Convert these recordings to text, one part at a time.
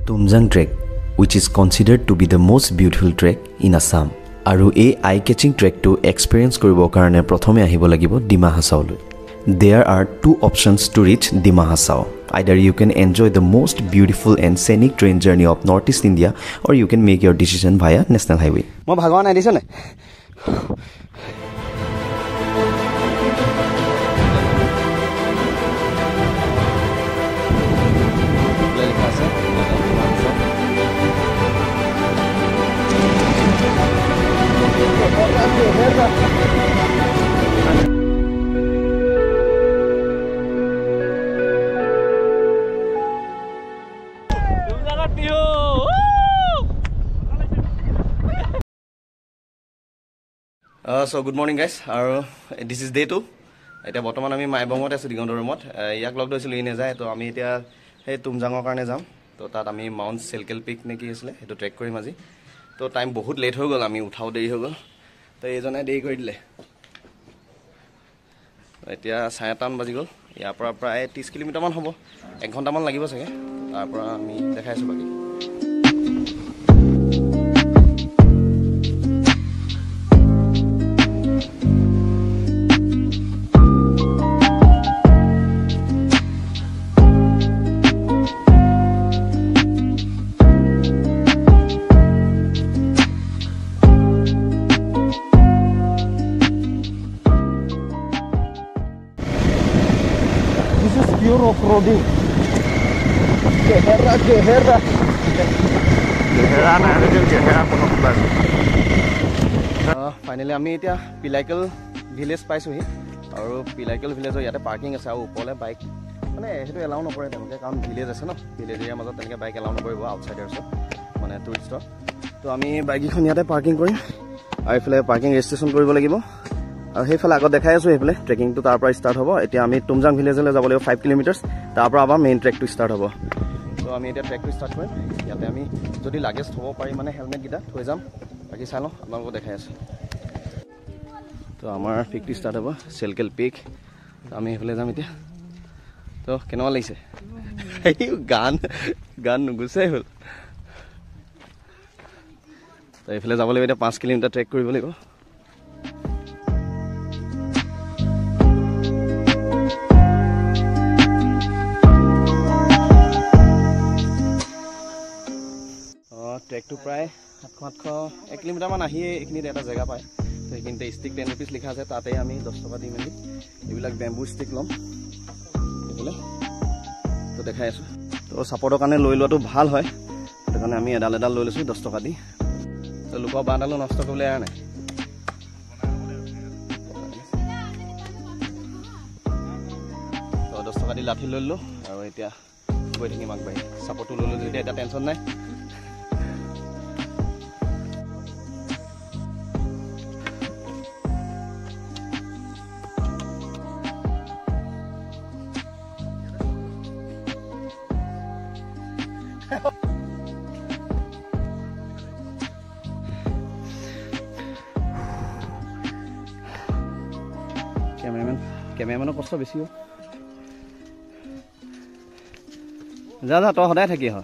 Tumjang Trek, which is considered to be the most beautiful trek in Assam. Aru a eye-catching trek to experience koribo karone prothome ahibo lagibo Dima Hasao loi. There are two options to reach Dima Hasao. Either you can enjoy the most beautiful and scenic train journey of Northeast India, or you can make your decision via National Highway. Mo bhagwan ai dise ne. So good morning guys. This is day 2. Eta bottoman ami Maibongot asu Digondor roomot. Yak log doisilu ine jay to ami etia he Tumjangor karone jam. To tat ami Mount Selkel Peak neki asle etu trek korim aji. To time bahut late ho gol ami uthao dei ho gol. To ejone dei koi dile. Etia 5:30 baji gol. Iar pora pray 30 km man hobo. 1 ghonta man lagibo sage. Tar pora ami dekhai asu baki. Pure off-roading. Gehera. Finally, আমি এতিয়া পিলাইকেল village পাইছোহি আৰু পিলাইকেল ভিলেজৰ ইয়াতে parking আছে আৰু ওপৰলে bike মানে হেতু allow নকৰে তেনেকে কাৰণ ভিলেজ আছে ন ভিলেজ এৰিয়াৰ মাজত তেনেকে বাইক এলাউ নকৰিব আউটসাইডাৰ্ছ মানে টুৰিষ্টৰ তো আমি বাইকখন ইয়াতে পাৰ্কিং কৰিম আৰু ইফালে পাৰ্কিং ৰেজিষ্ট্ৰেচন কৰিব লাগিব আৰু সেইফালে আগত দেখাই আছো সেইফালে ট্ৰেকিংটো তাৰ পৰা ষ্টাৰ্ট হ'ব এতিয়া আমি তুমজাং ভিলেজলৈ যাব লাগিব 5 কিলোমিটাৰ তাৰ পৰা আমাৰ মেইন ট্ৰেকটো ষ্টাৰ্ট হ'ব তো আমি এতিয়া ট্ৰেকটো ষ্টাৰ্ট কৰিম ইয়াতে আমি যদি লাগেজ থব পাৰি মানে হেলমেট গিটা থৈ যাম বাকি চাই লওঁ আপোনালোকক দেখাই আছো তো আমাৰ পিকটো ষ্টাৰ্ট হ'ব সেলকেল পিক আমি সেইফালে যাম এতিয়া তো কেনেকুৱা লাগিছে এই গান নুগুচাই হ'ল তো এইফালে যাব লাগিব এতিয়া 5 কিলোমিটাৰ ট্ৰেক কৰিব লাগিব ট্ৰেকটো প্ৰায় 700 কিলোমিটাৰ মান আহি এইখিনিত এটা জেগা পায় তো এইখিনিতে ষ্টিক 10 रुपीस লিখা আছে তাতে আমি 10 টকা দি মেলি এইবিলাক বেম্বু ষ্টিক লম এইফালে তো দেখাই আছো তো সাপোৰ্টৰ কাৰণে লৈ লোৱাটো ভাল হয় সেইটো কাৰণে আমি এডাল লৈ লৈছো 10 টকা দি তো লোকৰ বাঁডালো নষ্ট কৰিবলৈ আৰ নাই তো 10 টকা দি লাঠি লৈ ললো আৰু এতিয়া গৈ থাকিম আগবাঢ়ি সাপোৰ্টটো লৈ ললো যেতিয়া এটা টেনচন নাই কেমেৰামেনৰ কষ্ট বেছি হয় যা তই সদায় থাকি হ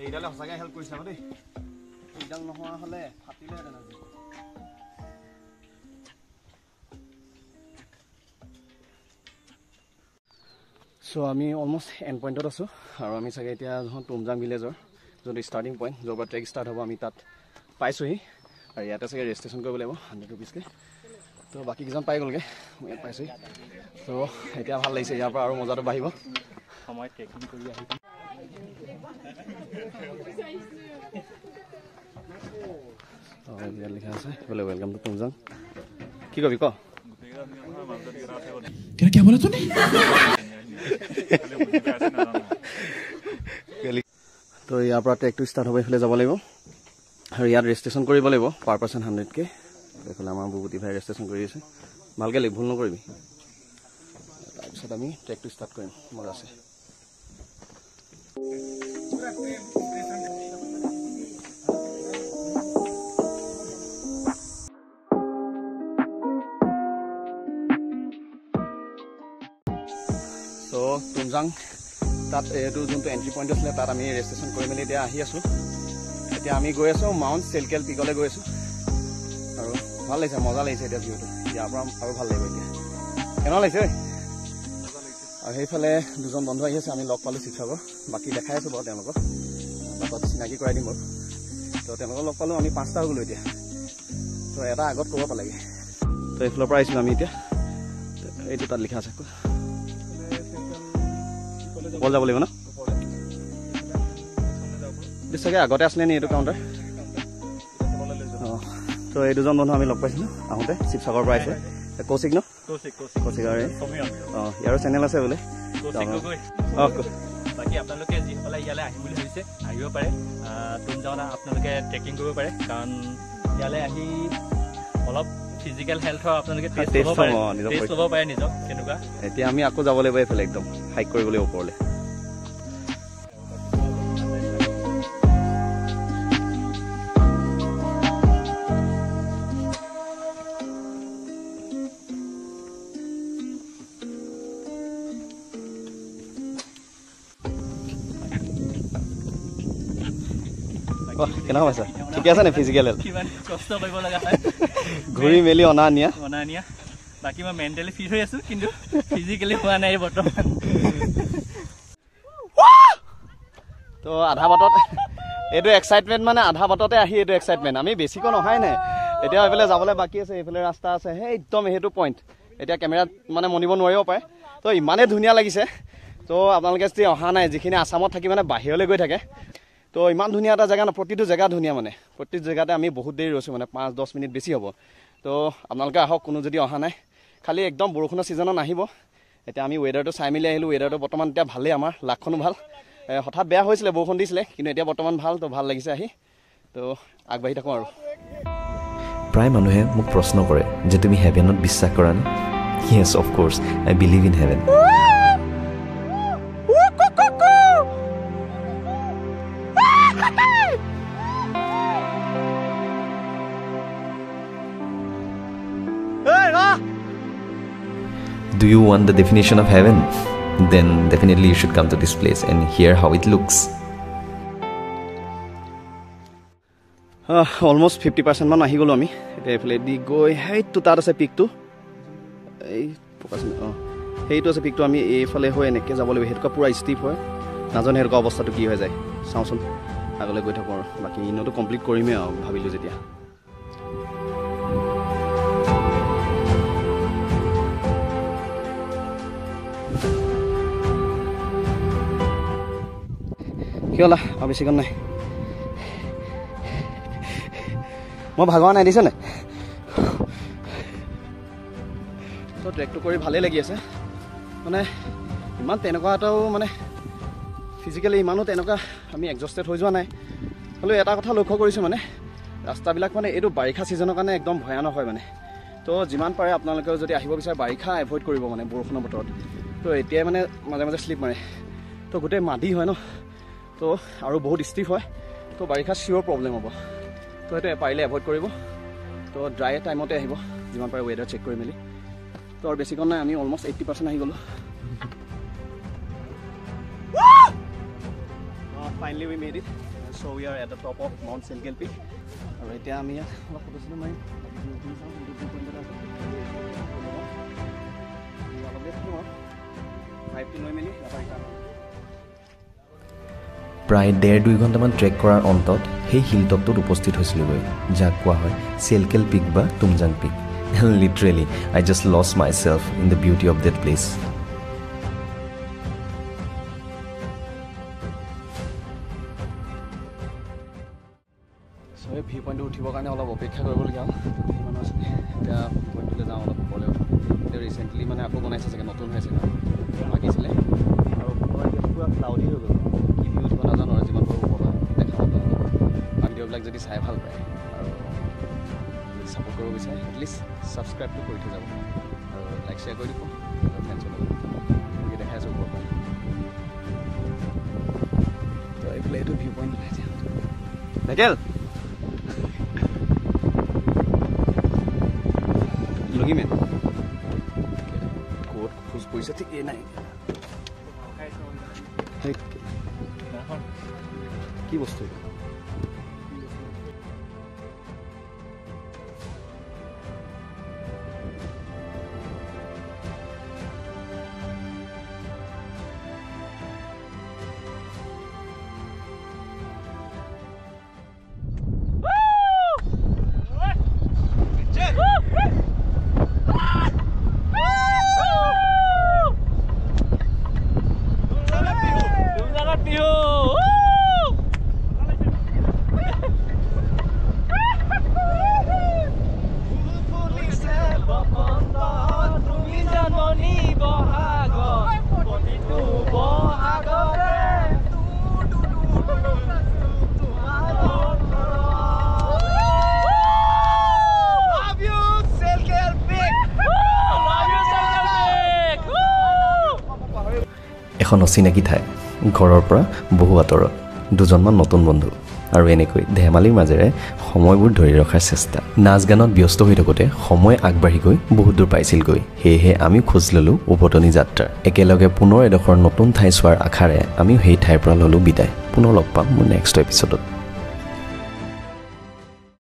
এইডালে সঁচাকৈ হেল্প কৰিছে দেই এইডাল নোহোৱা হ'লে ফাটিলেহেঁতেন আজি সো আমি অলমোষ্ট এণ্ড পইণ্টত আছোঁ আৰু আমি চাগে এতিয়া তুমজাং ভিলেজৰ যোনটো ষ্টাৰ্টিং পইণ্ট য'ৰ পৰা ট্ৰেক ষ্টাৰ্ট হ'ব আমি তাত পাইছোঁহি আৰু ইয়াতে চাগে ৰেজিষ্ট্ৰেশ্যন কৰিব লাগিব 100 रुपीसকৈ তো বাকি কিজন পাই গ'লগে মই ইয়াত পাইছোঁ তো এতিয়া ভাল লাগিছে ইয়াৰ পৰা আৰু মজাটো বাঢ়িব সময় ট্ৰেকিং কৰি আহি ইয়াত লিখা আছে বোলে ৱেলকাম টু তুমজাং কি কবি ক क्या बोला तूने তো ইয়াৰ পৰা ট্ৰেকটো ষ্টাৰ্ট হ'ব এইফালে যাব লাগিব আৰু ইয়াত ৰেজিষ্ট্ৰেশ্যন কৰিব লাগিব পাৰ পাৰ্চন 100কে এইফালে আমাৰ বুবুতি ভাই ৰেজিষ্ট্ৰেশ্যন কৰি আছে ভালকৈ লিখ ভুল নকৰিবি তাৰপিছত আমি ট্ৰেকটো ষ্টাৰ্ট কৰিম মজা আছে তো তুমজাং তাত এইটো যোনটো এণ্ট্ৰি পইণ্ট আছিলে তাত আমি ৰেজিষ্ট্ৰেশ্যন কৰি মেলি এতিয়া আহি আছোঁ এতিয়া আমি গৈ আছোঁ মাউণ্ট চেলকেল পিকলৈ গৈ আছোঁ আৰু ভাল লাগিছে মজা লাগিছে এতিয়া ভিউটো ইয়াৰ পৰা আৰু ভাল লাগিব এতিয়া কেনেকুৱা লাগিছে আৰু সেইফালে দুজন বন্ধু আহি আছে আমি লগ পালোঁ শিৱসাগৰ বাকী দেখাই আছোঁ বাৰু তেওঁলোকক বাটত চিনাকি কৰাই দিম বাৰু তো তেওঁলোকক লগ পালোঁ আমি 5টা হৈ গ'লোঁ এতিয়া তো এটা আগত ক'ব পালেগৈ তো এইফালৰ পৰা আহিছিলোঁ আমি এতিয়া এইটো তাত লিখা আছে ওপৰ যাব লাগিব ন চাগে আগতে আছিলে নি এইটো কাউণ্টাৰ অঁ তো এই দুজন বন্ধু আমি লগ পাইছিলোঁ আহোঁতে শিৱসাগৰৰ পৰা আহিছে কৌশিক ন কৌশিক আৰু অঁ ইয়াৰো চেনেল আছে বোলে অঁ বাকী আপোনালোকে যিসকলে ইয়ালৈ আহিম বুলি ভাবিছে আহিব পাৰে তুমজাউত আপোনালোকে ট্ৰেকিং কৰিব পাৰে কাৰণ ইয়ালৈ আহি অলপ ফিজিকেল হেল্থৰ আপোনালোকে টেষ্ট ল'ব পাৰে নিজক কেনেকুৱা এতিয়া আমি আকৌ যাব লাগিব এইফালে একদম হাইক কৰিবলৈ ওপৰলৈ কেনেকুৱা পাইছা ঠিকে আছে নে ফিজিকেল হেল্থ কিমান কষ্ট কৰিব লগা হয় ঘূৰি মেলি অনা নিয়া বাকী মই মেণ্টেলি ফিট হৈ আছোঁ কিন্তু ফিজিকেলি হোৱা নাই বৰ্তমান তো আধা বাটত এইটো এক্সাইটমেণ্ট মানে আধা বাটতে আহি এইটো এক্সাইটমেণ্ট আমি বেছিকণ অহাই নাই এতিয়া এইফালে যাবলৈ বাকী আছে এইফালে ৰাস্তা আছে সেই একদম সেইটো পইণ্ট এতিয়া কেমেৰাত মানে মনিব নোৱাৰিব পাৰে তো ইমানেই ধুনীয়া লাগিছে তো আপোনালোকে যদি অহা নাই যিখিনি আছামত থাকি মানে বাহিৰলৈ গৈ থাকে তো ইমান ধুনীয়া এটা জেগা ন প্ৰতিটো জেগা ধুনীয়া মানে প্ৰতি জেগাতে আমি বহুত দেৰি ৰৈছোঁ মানে 5-10 মিনিট বেছি হ'ব তো আপোনালোকে আহক কোনো যদি অহা নাই খালি একদম বৰষুণৰ ছিজনত নাহিব এতিয়া আমি ৱেডাৰটো চাই মেলি আহিলোঁ ৱেডাৰটো বৰ্তমান এতিয়া ভালেই আমাৰ লাকখনো ভাল হঠাৎ বেয়া হৈছিলে বৰষুণ দিছিলে কিন্তু এতিয়া বৰ্তমান ভাল তো ভাল লাগিছে আহি তো আগবাঢ়ি থাকোঁ আৰু প্ৰায় মানুহে মোক প্ৰশ্ন কৰে যে তুমি হেভেনত বিশ্বাস কৰা নে য়েছ of course I believe in heaven Do you want the definition of heaven? Then definitely you should come to this place and hear how it looks. Almost 50% মান আহি গ'লোঁ আমি এতিয়া এইফালে দি গৈ সেইটো তাত আছে পিকটো এই সেইটো আছে পিকটো আমি এইফালে হৈ এনেকৈ যাব লাগিব সেইটোকা পূৰা ষ্টিপ হয় নাজানো সেইটোকা অৱস্থাটো কি হৈ যায় চাওঁচোন আগলৈ গৈ থাকোঁ আৰু বাকী ইনতো কমপ্লিট কৰিমেই আৰু ভাবিলোঁ যেতিয়া কি হ'লা আৰু বেছিকণ নাই মই ভাগৰ নাই দিছে নাই তো ট্ৰেকটো কৰি ভালেই লাগি আছে মানে ইমান তেনেকুৱা এটাও মানে ফিজিকেলি ইমানো তেনেকুৱা আমি এক্সস্টেড হৈ যোৱা নাই হ'লেও এটা কথা লক্ষ্য কৰিছোঁ মানে ৰাস্তাবিলাক মানে এইটো বাৰিষা ছিজনৰ কাৰণে একদম ভয়ানক হয় মানে তো যিমান পাৰে আপোনালোকে যদি আহিব বিচাৰে বাৰিষা এভইড কৰিব মানে বৰষুণৰ বতৰত তো এতিয়াই মানে মাজে মাজে শ্লিপ মাৰে তো গোটেই মাটি হয় ন তো আৰু বহুত ষ্টিফ হয় তো বাৰিষা চিয়'ৰ প্ৰব্লেম হ'ব তো সেইটো পাৰিলে এভইড কৰিব তো ড্ৰাই টাইমতে আহিব যিমান পাৰে ৱেডাৰ চেক কৰি মেলি তো আৰু বেছিকণ নাই আমি অলমষ্ট 80% আহি গ'লোঁ finally we made it so' we are at the top of mount Chelkel peak আৰু এতিয়া আমি ইয়াত অলপ ফটো চটো মাৰিম লৈ মেলি প্ৰায় 1.5-2 ঘণ্টামান ট্ৰেক কৰাৰ অন্তত সেই হিলটপটোত উপস্থিত হৈছিলোগৈ যাক কোৱা হয় চেলকেল পিক বা Tumjang peak literally I just lost myself in the beauty of that place so' এই ভিউ পইণ্টটো উঠিবৰ কাৰণে অলপ অপেক্ষা কৰিবলগীয়া হ'ল মানুহ আছে এতিয়া ভিউ পইণ্টটোলৈ যাওঁ অলপ ওপৰলৈ এতিয়া ৰিচেণ্টলি মানে আকৌ বনাইছে চাগে নতুন হৈছে লাগিছিলে আৰু পুৰা ক্লাউডি হৈ গ'ল কি ভিউ উঠিব নাজানো আৰু যিমান পাৰোঁ ওপৰৰ দেখা পাব ভিডিঅ'বিলাক যদি চাই ভাল পায় আৰু যদি ছাপোৰ্ট কৰিব বিচাৰে এটলিষ্ট ছাবস্ক্ৰাইবটো কৰি থৈ যাব আৰু লাইক শ্বেয়াৰ কৰি দিব ফ্ৰেণ্ডছৰ লগত দেখাই আছোঁ ওপৰৰ পৰা তো এইফালে এইটো ভিউ পইণ্ট ওলাইছে নেকেল লগিমেন ক'ত খোজ পৰিছে ঠিকেই নাই কি বস্তু এখন অচিনাকি ঠাই ঘৰৰ পৰা বহু আঁতৰত দুজনমান নতুন বন্ধু আৰু এনেকৈ ধেমালিৰ মাজেৰে সময়বোৰ ধৰি ৰখাৰ চেষ্টা নাচ গানত ব্যস্ত হৈ থাকোঁতে সময় আগবাঢ়ি গৈ বহুত দূৰ পাইছিলগৈ সেয়েহে আমি খোজ ল'লোঁ উভতনি যাত্ৰাৰ একেলগে পুনৰ এডোখৰ নতুন ঠাই চোৱাৰ আশাৰে আমিও সেই ঠাইৰ পৰা ল'লোঁ বিদায় পুনৰ লগ পাম মোৰ নেক্সট এপিছডত